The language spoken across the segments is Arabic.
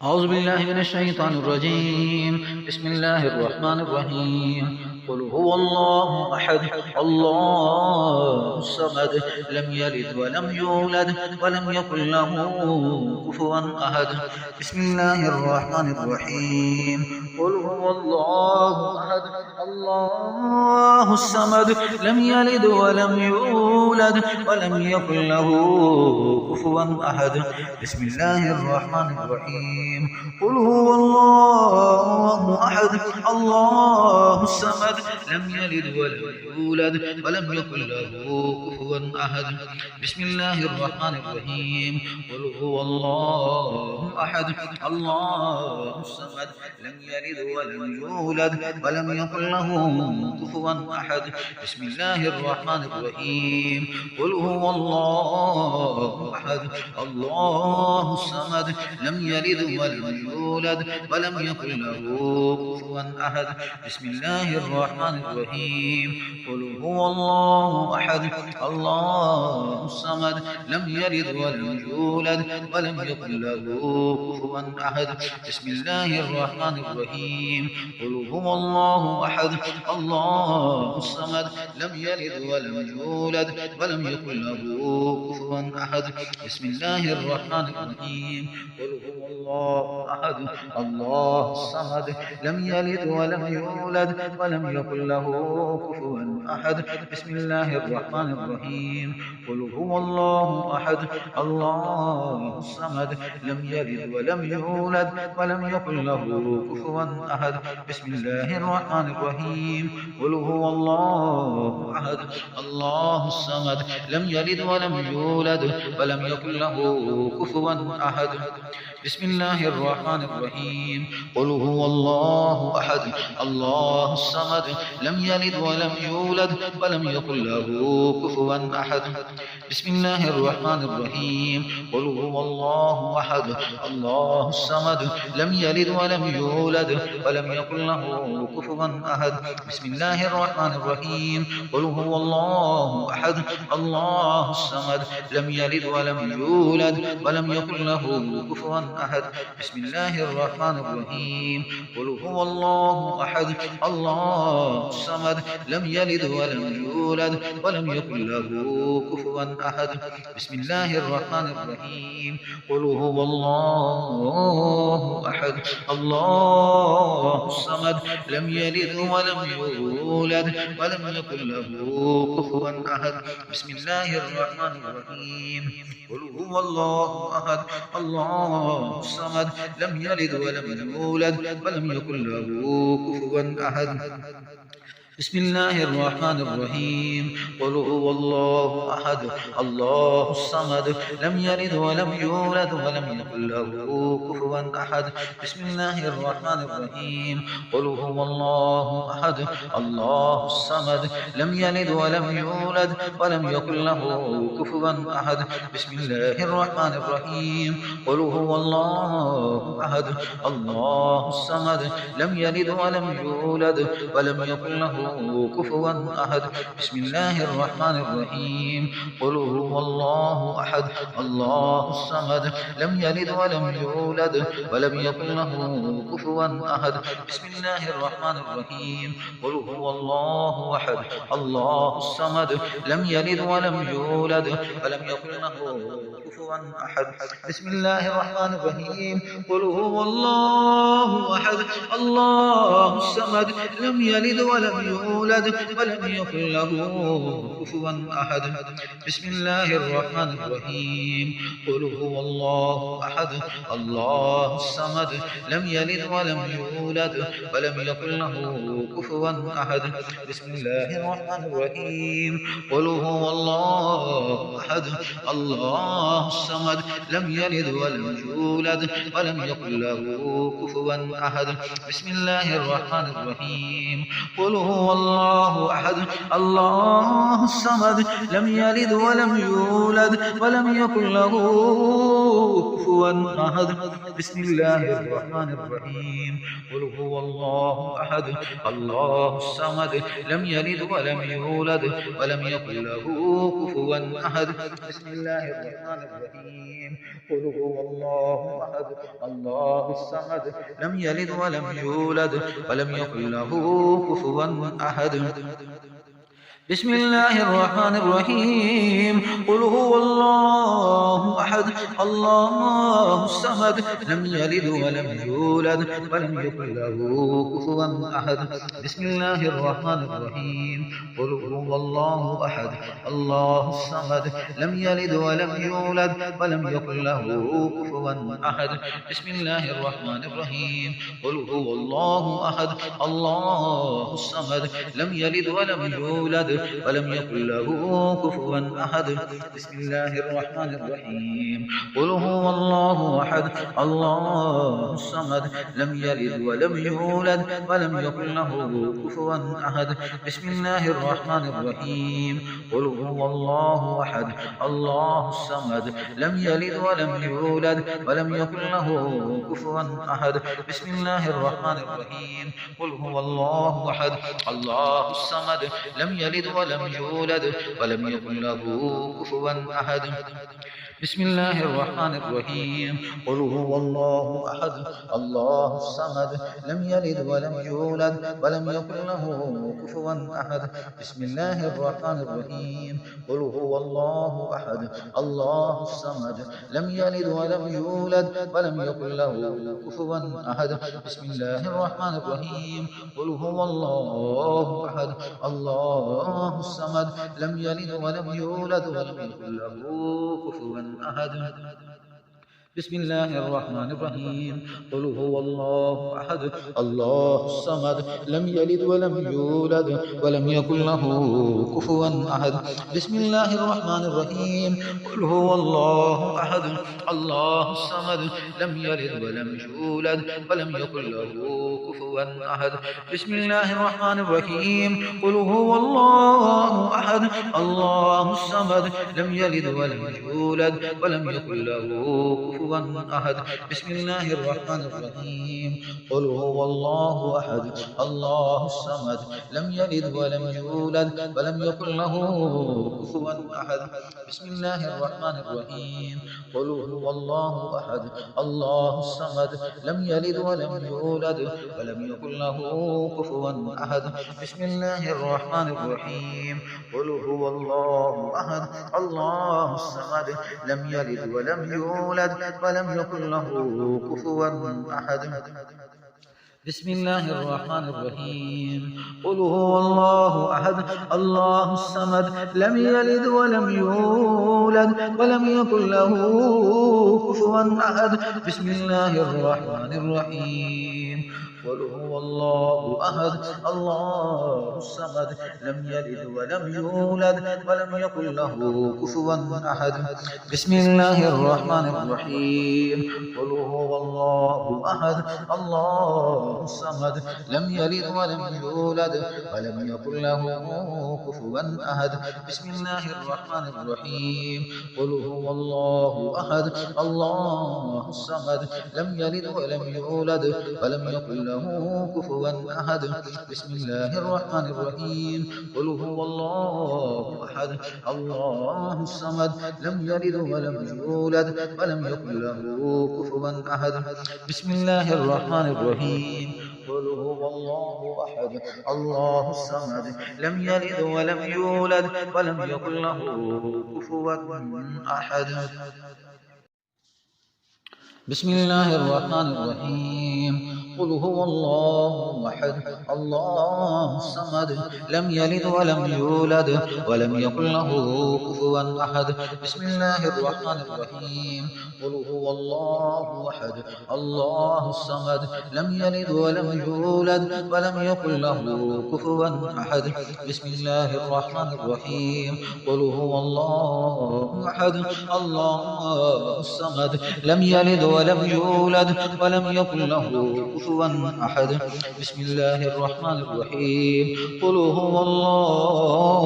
أعوذ بالله من الشيطان الرجيم. بسم الله الرحمن الرحيم. قل هو الله أحد الله الصمد لم يلد ولم يولد ولم يكن له كفوا أحد. بسم الله الرحمن الرحيم. قل هو الله أحد الله الصمد لم يلد ولم يولد ولم يكن له كفوا أحد. بسم الله الرحمن الرحيم. قل هو الله أحد الله الصمد لم يلد ولم يولد ولم يكن له كفوا أحد. بسم الله الرحمن الرحيم. قل هو الله أحد الله الصمد لم يلد ولم يولد ولم يكن له كفوا أحد. بسم الله الرحمن الرحيم. قل هو الله أحد الله الصمد لم يلد ولم يولد ولم يكن له كفوا أحد. بسم الله الرحمن الرحيم. قل هو الله أحد الله الصمد لم يلد ولم يولد ولم يكن له كفوا أحد. بسم الله الرحمن الرحيم. قل هو الله أحد الله الصمد لم يلد ولم يولد ولم يكن له كفوا أحد. بسم الله الرحمن الرحيم. قل هو الله أحد الله الصمد لم يلد ولم يولد ولم يكن له كفوا أحد. بسم الله الرحمن الرحيم. قل هو الله أحد الله الصمد لم يلد ولم يولد ولم يكن له كفوا أحد. بسم الله الرحمن الرحيم. قل هو الله أحد الله الصمد لم يلد ولم يولد ولم يكن له كفوا أحد. بسم الله الرحمن الرحيم. قل هو الله أحد الله الصمد لم يلد ولم يولد ولم يكن له كفوا أحد. بسم الله الرحمن الرحيم. قل هو الله أحد الله الصمد لم يلد ولم يولد ولم يكن له كفوا أحد. بسم الله الرحمن الرحيم. قل هو الله أحد الله الصمد لم يلد ولم يولد ولم يكن له كفوا أحد. بسم الله الرحمن الرحيم. قل هو الله أحد الله الصمد لم يلد ولم يولد ولم يكن له كفوا أحد. بسم الله الرحمن الرحيم. قل هو الله أحد الله الصمد لم يلد ولم يولد ولم يكن له كفوا أحد. بسم الله الرحمن الرحيم. قل هو الله أحد الله الصمد لم يلد ولم يولد ولم يكن له كفوا أحد. بسم الله الرحمن الرحيم. قل هو الله أحد الله الصمد لم يلد ولم يولد ولم يكن له كفوا أحد. بسم الله الرحمن الرحيم. قل هو الله أحد الله الصمد لم يلد ولم يولد ولم يكن له كفوا أحد. بسم الله الرحمن الرحيم. قل هو الله أحد الله الصمد لم يلد ولم يولد ولم يكن له كفوا أحد. بسم الله الرحمن الرحيم. قل هو الله أحد الله الصمد لم يلد ولم يولد ولم يكن له كفوا أحد. بسم الله الرحمن الرحيم. قل هو الله أحد الله الصمد لم يلد ولم يولد ولم يكن له كفوا أحد. بسم الله الرحمن الرحيم. قل هو الله أحد الله الصمد لم يلد ولم يولد ولم يكن له كفوا أحد. بسم الله الرحمن الرحيم. قل هو الله أحد الله الصمد لم يلد ولم يولد ولم يكن له كفوا أحد. بسم الله الرحمن الرحيم. قل هو الله أحد الله الصمد لم يلد ولم يولد ولم يكن له كفوا أحد. بسم الله الرحمن الرحيم. قل هو الله أحد الله الصمد لم يلد ولم يولد ولم يكن له كفوا أحد. بسم الله الرحمن الرحيم. قل هو الله أحد الله الصمد لم يلد ولم يولد ولم يكن له كفوا أحد. بسم الله الرحمن الرحيم. قل هو الله أحد الله الصمد لم يلد ولم يولد ولم يكن له كفوا أحد بسم الله الرحمن الرحيم قل هو الله أحد الله الصمد لم يلد ولم يولد ولم يكن له كفوا أحد بسم الله الرحمن الرحيم قل هو الله أحد الله الصمد لم يلد ولم يولد ولم يكن له كفوا أحد بسم الله الرحمن الرحيم قل هو الله أحد الله الصمد لم يلد ولم يولد ولم يكن له كفوا أحد بسم الله الرحمن الرحيم قل هو الله أحد الله الصمد لم يلد ولم يولد ولم يكن له كفوا أحد بسم الله الرحمن الرحيم قل هو الله أحد الله الصمد لم يلد ولم يولد ولم يكن له كفوا أحد بسم الله الرحمن الرحيم قل هو الله أحد الله الصمد لم يلد ولم يولد ولم يكن له كفوا أحد بسم الله الرحمن الرحيم قل هو الله أحد الله الصمد لم يلد ولم يولد ولم يكن له كفوا أحد بسم الله الرحمن الرحيم قل هو الله أحد الله الصمد لم يلد ولم يولد ولم يكن له كفوا أحد بسم الله الرحمن الرحيم قل هو الله أحد الله الصمد لم يلد ولم يولد ولم يكن له كفوا أحد بسم الله الرحمن الرحيم قل هو الله أحد الله الصمد لم يلد ولم يولد ولم يكن له كفوا أحد بسم الله الرحمن الرحيم قل هو الله أحد الله الصمد لم يلد ولم يولد ولم يكن له كفوا أحد بسم الله الرحمن الرحيم قل هو الله أحد الله الصمد لم يلد ولم يولد ولم يكن له كفوا أحد بسم الله الرحمن الرحيم قل هو الله أحد الله الصمد لم يلد ولم يولد ولم يكن له كفوا أحد بسم الله الرحمن الرحيم قل هو الله أحد الله الصمد لم يلد ولم يولد ولم يكن له كفوا أحد بسم الله الرحمن الرحيم قل هو الله أحد الله الصمد لم يلد ولم يولد ولم يكن له كفوا أحد بسم الله الرحمن الرحيم قل هو الله أحد الله الصمد لم يلد ولم يولد ولم يكن له كفوا أحد بسم الله الرحمن الرحيم قل هو الله أحد الله الصمد لم يلد ولم يولد ولم يكن له كفوا أحد بسم الله الرحمن الرحيم قل هو الله أحد الله الصمد لم يلد ولم يولد ولم يكن له كفوا أحد بسم الله الرحمن الرحيم قل هو الله أحد الله الصمد لم يلد ولم يولد ولم يكن له كفوا أحد بسم الله الرحمن الرحيم قل هو الله أحد الله الصمد لم يلد ولم يولد ولم يكن له كفوا أحد بسم الله الرحمن الرحيم قل هو الله أحد الله الصمد لم يلد ولم يولد ولم يكن له كفوا أحد بسم الله الرحمن الرحيم قل هو الله أحد الله الصمد لم يلد ولم يولد ولم يكن له كفوا أحد بسم الله الرحمن الرحيم قل هو الله أحد الله الصمد لم يلد ولم يولد ولم يكن له كفوا أحد بسم الله الرحمن الرحيم قل هو الله أحد الله الصمد لم يلد ولم يولد ولم يكن له كفوا كفوا أحد بسم الله الرحمن الرحيم قل هو الله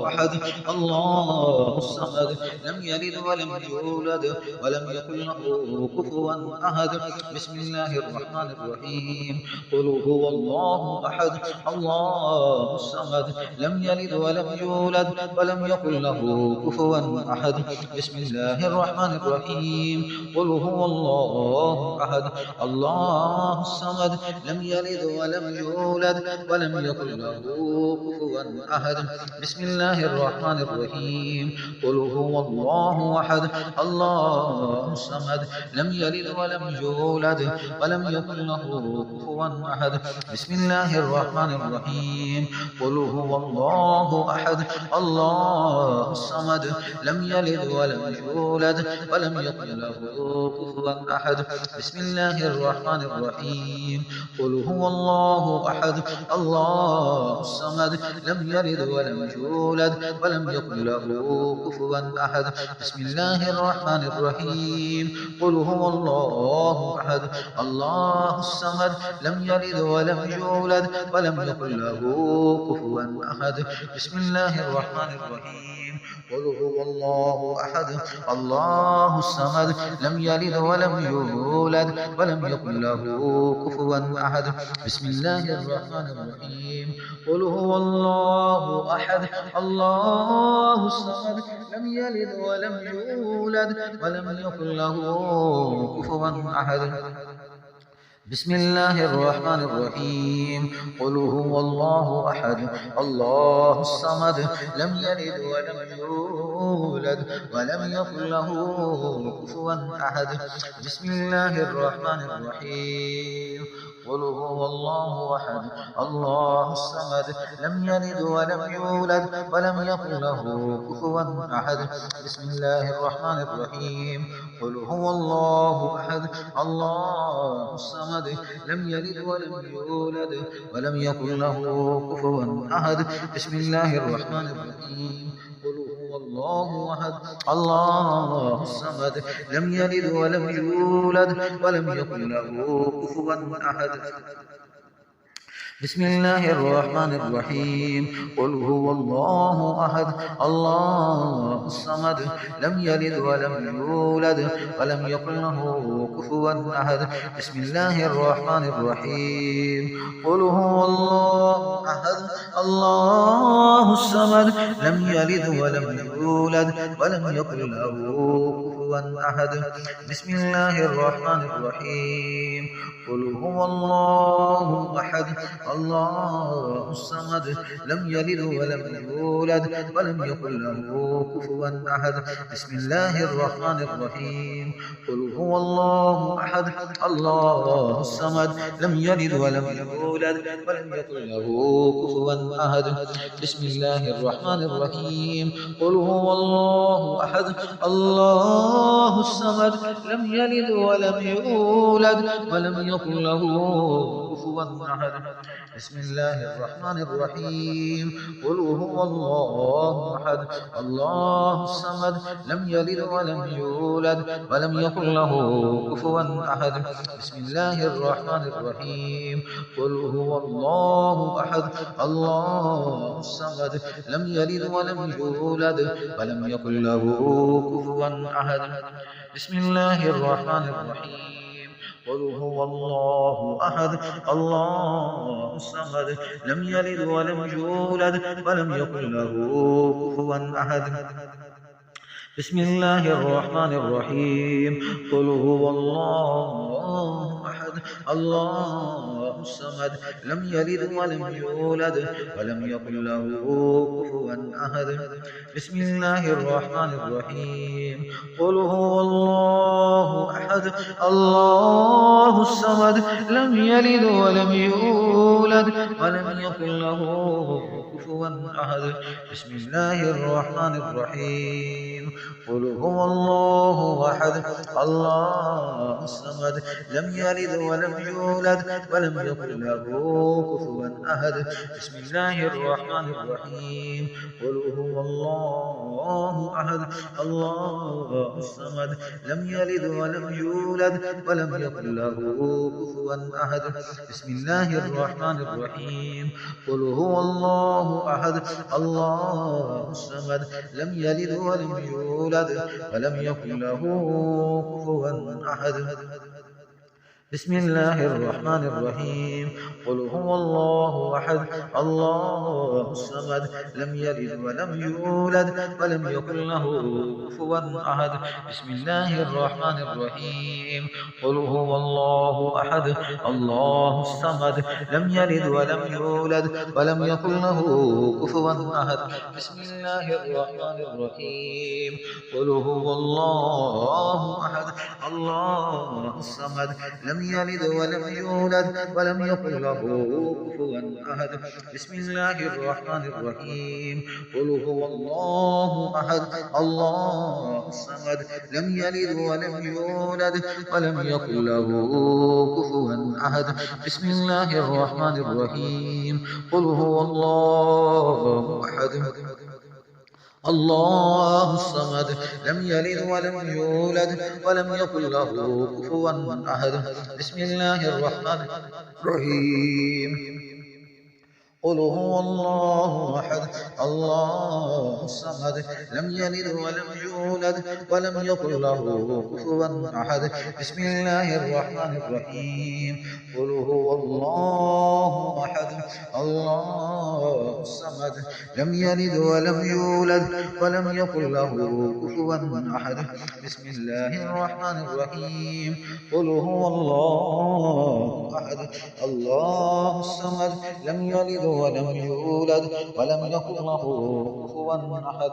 أحد الله الصمد لم يلد ولم يولد ولم يكن له كفوا أحد بسم الله الرحمن الرحيم قل هو الله أحد الله الصمد لم يلد ولم يولد ولم يكن له كفوا أحد بسم الله الرحمن الرحيم قل هو الله أحد الله الصمد لم يلد ولم يولد ولم يكن له كفوا أحد بسم الله الرحمن الرحيم قل هو الله أحد الله الصمد لم يلد ولم يولد ولم يكن له كفوا أحد بسم الله الرحمن الرحيم قل هو الله أحد الله الصمد لم يلد ولم يولد ولم يكن له كفوا أحد بسم الله الرحمن الرحيم قل هو الله أحد الله الصمد لم يلد ولم يولد ولم يكن له كفوا أحد بسم الله الرحمن الرحيم قل هو الله أحد الله الصمد لم يلد ولم يولد ولم يكن له كفوا أحد بسم الله الرحمن الرحيم قل هو الله أحد الله الصمد لم يلد ولم يولد ولم يكن له كفوا أحد بسم الله الرحمن الرحيم قل هو الله أحد الله الصمد لم يلد ولم يولد ولم يكن له كفوا أحد بسم الله الرحمن الرحيم قل هو الله أحد الله الصمد لم يلد ولم يولد ولم يكن له كفوا أحد بسم الله الرحمن الرحيم قل هو الله أحد الله الصمد لم يلد ولم يولد ولم يكن له كفوا أحد بسم الله الرحمن الرحيم قل هو الله أحد الله الصمد لم يلد ولم يولد ولم يكن له كفوا أحد بسم الله الرحمن الرحيم قل هو الله أحد الله الصمد لم يلد ولم يولد ولم يكن له كفوا أحد بسم الله الرحمن الرحيم قل هو الله أحد الله الصمد لم يلد ولم يولد ولم يكن له كفوا أحد بسم الله الرحمن الرحيم قل هو الله أحد الله الصمد لم يلد ولم يولد ولم يكن له كفوا أحد بسم الله الرحمن الرحيم قل هو الله أحد الله الصمد لم يلد ولم يولد ولم يكن له كفوا أحد بسم الله الرحمن الرحيم قل هو الله أحد الله الصمد لم يلد ولم يولد ولم يكن له كفوا أحد بسم الله الرحمن الرحيم قل هو الله أحد الله الصمد لم يلد ولم يولد ولم يكن له كفوا أحد بسم الله الرحمن الرحيم قل هو الله أحد الله الصمد لم يلد ولم يولد ولم يكن له كفوا أحد بسم الله الرحمن الرحيم قل هو الله أحد الله الصمد لم يلد ولم يولد ولم يكن له كفوا أحد بسم الله الرحمن الرحيم قل هو الله أحد الله الصمد لم يلد ولم يولد ولم يكن له كفوا أحد بسم الله الرحمن الرحيم قل هو الله أحد الله الصمد لم يلد ولم يولد ولم يكن له كفوا أحد بسم الله الرحمن الرحيم قل هو الله أحد الله الصمد لم يلد ولم يولد ولم يكن له كفوا أحد بسم الله الرحمن الرحيم قل هو الله أحد الله الصمد لم يلد ولم يولد ولم يكن له كفوا أحد بسم الله الرحمن الرحيم قل هو الله أحد الله الصمد لم يلد ولم يولد ولم يكن له كفوا أحد بسم الله الرحمن الرحيم قل هو الله أحد الله الصمد لم يلد ولم يولد ولم يكن له كفوا أحد بسم الله الرحمن الرحيم قل هو الله أحد الله الصمد لم يلد ولم يولد ولم يكن له كفوا أحد بسم الله الرحمن الرحيم قل هو الله أحد الله الصمد لم يلد ولم يولد ولم يكن له كفوا أحد بسم الله الرحمن الرحيم قل هو الله أحد الله الصمد لم يلد ولم يولد ولم يكن له كفوا أحد بسم الله الرحمن الرحيم قل هو الله أحد الله الصمد لم يلد ولم يولد ولم يكن له كفوا أحد بسم الله الرحمن الرحيم قل هو الله أحد الله الصمد لم يلد ولم يولد ولم يكن له كفوا أحد بسم الله الرحمن الرحيم قل هو الله أحد الله الصمد لم يلد ولم يولد ولم يكن له كفوا أحد بسم الله الرحمن الرحيم قل هو الله أحد الله الصمد لم يلد ولم يولد ولم يكن له كفوا أحد بسم الله الرحمن الرحيم قل هو الله أحد الله الصمد لم يلد ولم يولد ولم يكن له كفوا أحد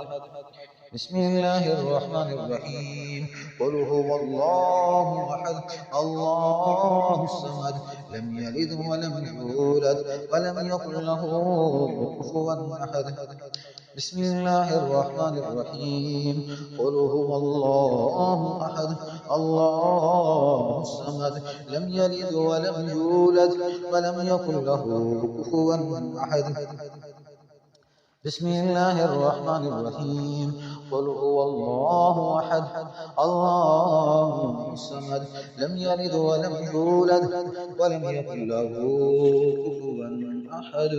بسم الله الرحمن الرحيم قل هو الله أحد الله الصمد لم يلد ولم يولد ولم يكن له كفوا أحد بسم الله الرحمن الرحيم قل هو الله أحد الله الصمد لم يلد ولم يولد ولم يكن له كفوا أحد بسم الله الرحمن الرحيم قل هو الله أحد الله الصمد لم يلد ولم يولد ولم يكن له كفوا أحد